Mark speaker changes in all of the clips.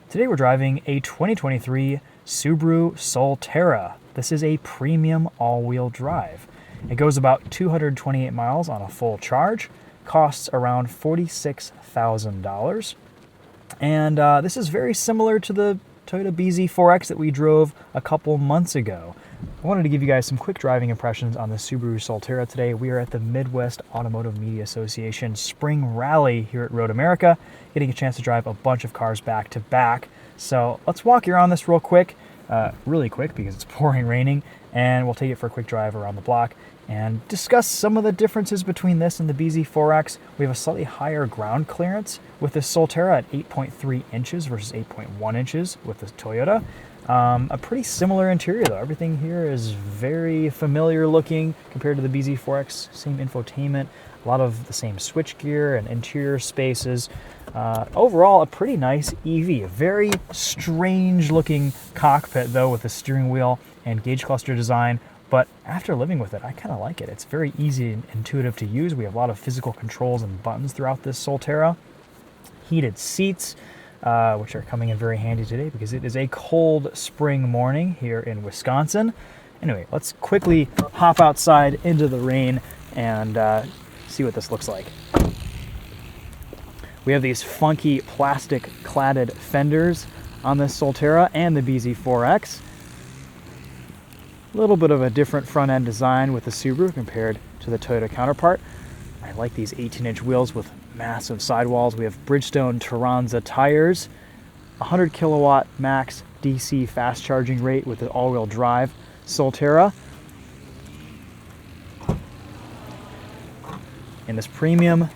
Speaker 1: Today we're driving a 2023 Subaru Solterra. This is a premium all-wheel drive. It goes about 228 miles on a full charge, costs around $46,000. And this is very similar to the Toyota BZ4X that we drove a couple months ago. I wanted to give you guys some quick driving impressions on the Subaru Solterra today. We are at the Midwest Automotive Media Association Spring Rally here at Road America, getting a chance to drive a bunch of cars back to back. So let's walk you around this real quick, really quick because it's pouring raining, and we'll take it for a quick drive around the block and discuss some of the differences between this and the BZ4X. We have a slightly higher ground clearance with the Solterra at 8.3 inches versus 8.1 inches with the Toyota. A pretty similar interior though. Everything here is very familiar looking compared to the BZ4X. Same infotainment, a lot of the same switchgear and interior spaces. Overall, a pretty nice EV. A very strange looking cockpit though with the steering wheel and gauge cluster design. But after living with it, I kind of like it. It's very easy and intuitive to use. We have a lot of physical controls and buttons throughout this Solterra. Heated seats, which are coming in very handy today because it is a cold spring morning here in Wisconsin. Anyway, let's quickly hop outside into the rain and see what this looks like. We have these funky plastic cladded fenders on this Solterra and the BZ4X. A little bit of a different front end design with the Subaru compared to the Toyota counterpart. I like these 18-inch wheels with massive sidewalls. We have Bridgestone Turanza tires, 100 kilowatt max DC fast charging rate with the all-wheel drive Solterra. In this premium,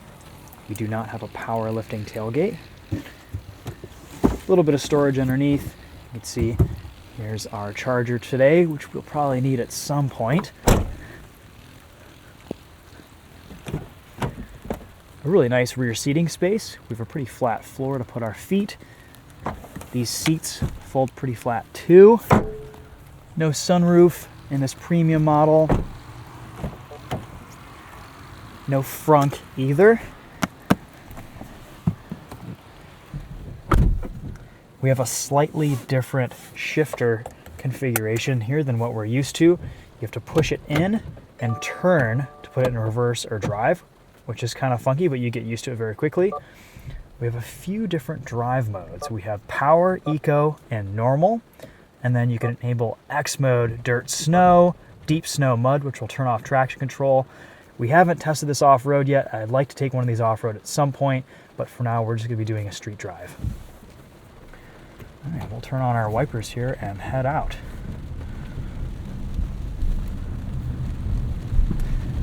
Speaker 1: we do not have a power lifting tailgate. A little bit of storage underneath. You can see here's our charger today, which we'll probably need at some point. A really nice rear seating space. We have a pretty flat floor to put our feet. These seats fold pretty flat too. No sunroof in this premium model. No frunk either. We have a slightly different shifter configuration here than what we're used to. You have to push it in and turn to put it in reverse or drive, which is kind of funky, but you get used to it very quickly. We have a few different drive modes. We have power, eco, and normal. And then you can enable X mode, dirt, snow, deep snow, mud, which will turn off traction control. We haven't tested this off-road yet. I'd like to take one of these off-road at some point, but for now we're just gonna be doing a street drive. All right, we'll turn on our wipers here and head out.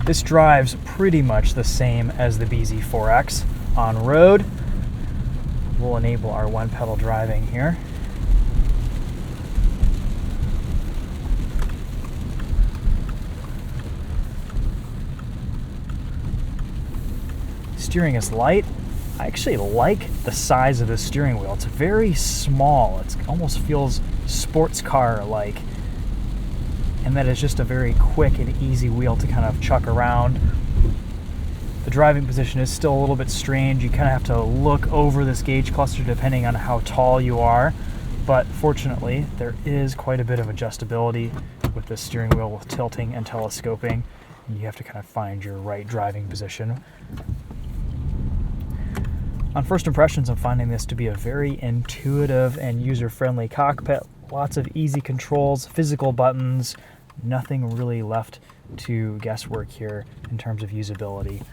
Speaker 1: This drives pretty much the same as the BZ4X on road. We'll enable our one pedal driving here. Steering is light. I actually like the size of the steering wheel. It's very small. It almost feels sports car-like. And that is just a very quick and easy wheel to kind of chuck around. The driving position is still a little bit strange. You kind of have to look over this gauge cluster depending on how tall you are. But fortunately, there is quite a bit of adjustability with the steering wheel with tilting and telescoping. And you have to kind of find your right driving position. On first impressions, I'm finding this to be a very intuitive and user-friendly cockpit. Lots of easy controls, physical buttons, nothing really left to guesswork here in terms of usability.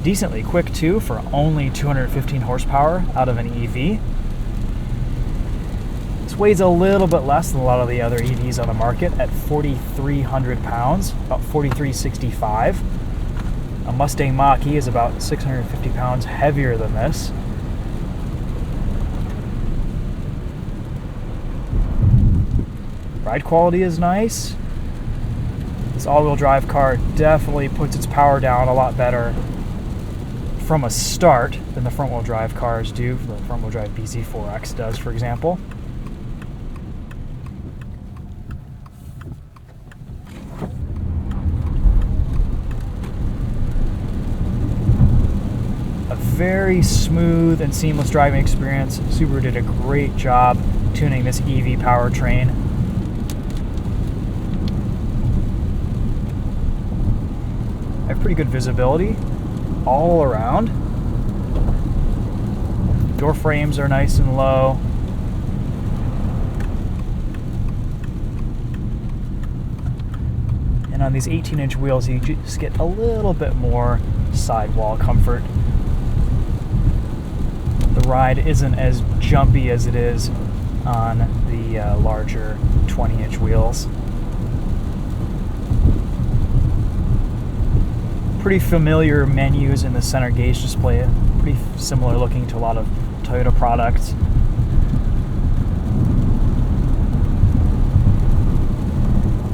Speaker 1: Decently quick too for only 215 horsepower out of an EV. This weighs a little bit less than a lot of the other EVs on the market at 4,300 pounds, about 4,365. A Mustang Mach-E is about 650 pounds heavier than this. Ride quality is nice. This all-wheel drive car definitely puts its power down a lot better from a start than the front-wheel drive cars do, the front-wheel drive BZ4X does, for example. very smooth and seamless driving experience. Subaru did a great job tuning this EV powertrain. I have pretty good visibility all around. Door frames are nice and low. And on these 18-inch wheels, you just get a little bit more sidewall comfort. The ride isn't as jumpy as it is on the larger 20-inch wheels. Pretty familiar menus in the center gauge display, pretty similar looking to a lot of Toyota products.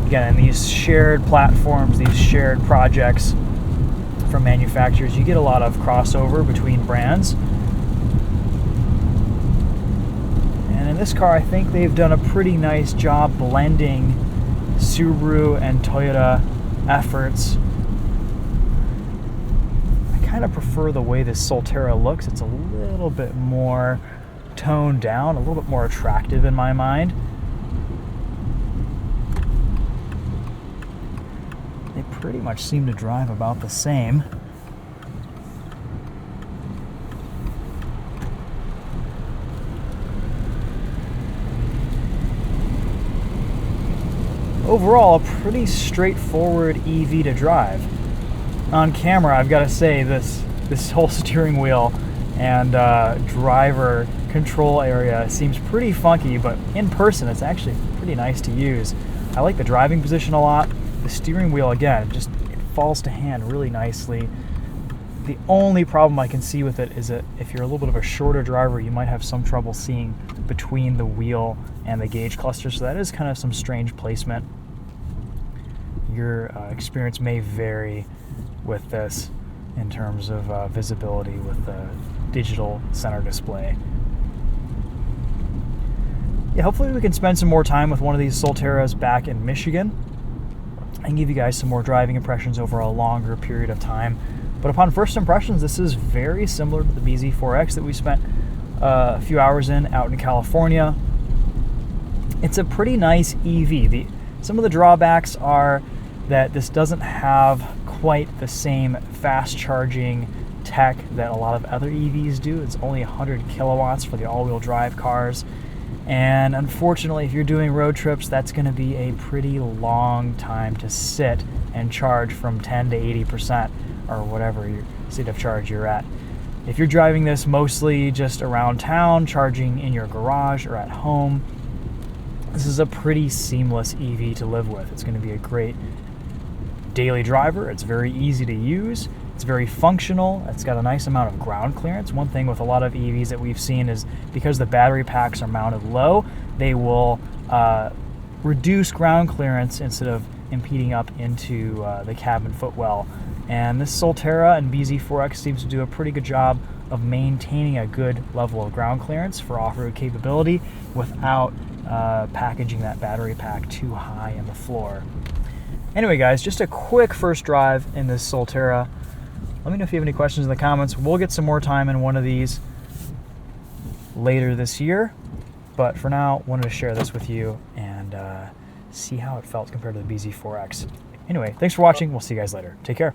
Speaker 1: Again, in these shared platforms, these shared projects from manufacturers, you get a lot of crossover between brands. And in this car, I think they've done a pretty nice job blending Subaru and Toyota efforts. I kind of prefer the way this Solterra looks. It's a little bit more toned down, a little bit more attractive in my mind. They pretty much seem to drive about the same. Overall, a pretty straightforward EV to drive. On camera, I've got to say, this whole steering wheel and driver control area seems pretty funky, but in person, it's actually pretty nice to use. I like the driving position a lot. The steering wheel, again, it falls to hand really nicely. The only problem I can see with it is that if you're a little bit of a shorter driver, you might have some trouble seeing between the wheel and the gauge cluster, so that is kind of some strange placement. Your experience may vary with this in terms of visibility with the digital center display. Yeah, hopefully we can spend some more time with one of these Solterras back in Michigan and give you guys some more driving impressions over a longer period of time. But upon first impressions, this is very similar to the BZ4X that we spent a few hours in out in California. It's a pretty nice EV. Some of the drawbacks are that this doesn't have quite the same fast charging tech that a lot of other EVs do. It's only 100 kilowatts for the all-wheel drive cars. And unfortunately, if you're doing road trips, that's going to be a pretty long time to sit and charge from 10 to 80% or whatever your state of charge you're at. If you're driving this mostly just around town, charging in your garage or at home, this is a pretty seamless EV to live with. It's going to be a great daily driver. It's very easy to use. It's very functional. It's got a nice amount of ground clearance. One thing with a lot of EVs that we've seen is because the battery packs are mounted low, they will reduce ground clearance instead of impeding up into the cabin footwell. And this Solterra and BZ4X seems to do a pretty good job of maintaining a good level of ground clearance for off-road capability without packaging that battery pack too high in the floor. Anyway, guys, just a quick first drive in this Solterra. Let me know if you have any questions in the comments. We'll get some more time in one of these later this year. But for now, wanted to share this with you and see how it felt compared to the BZ4X. Anyway, thanks for watching. We'll see you guys later. Take care.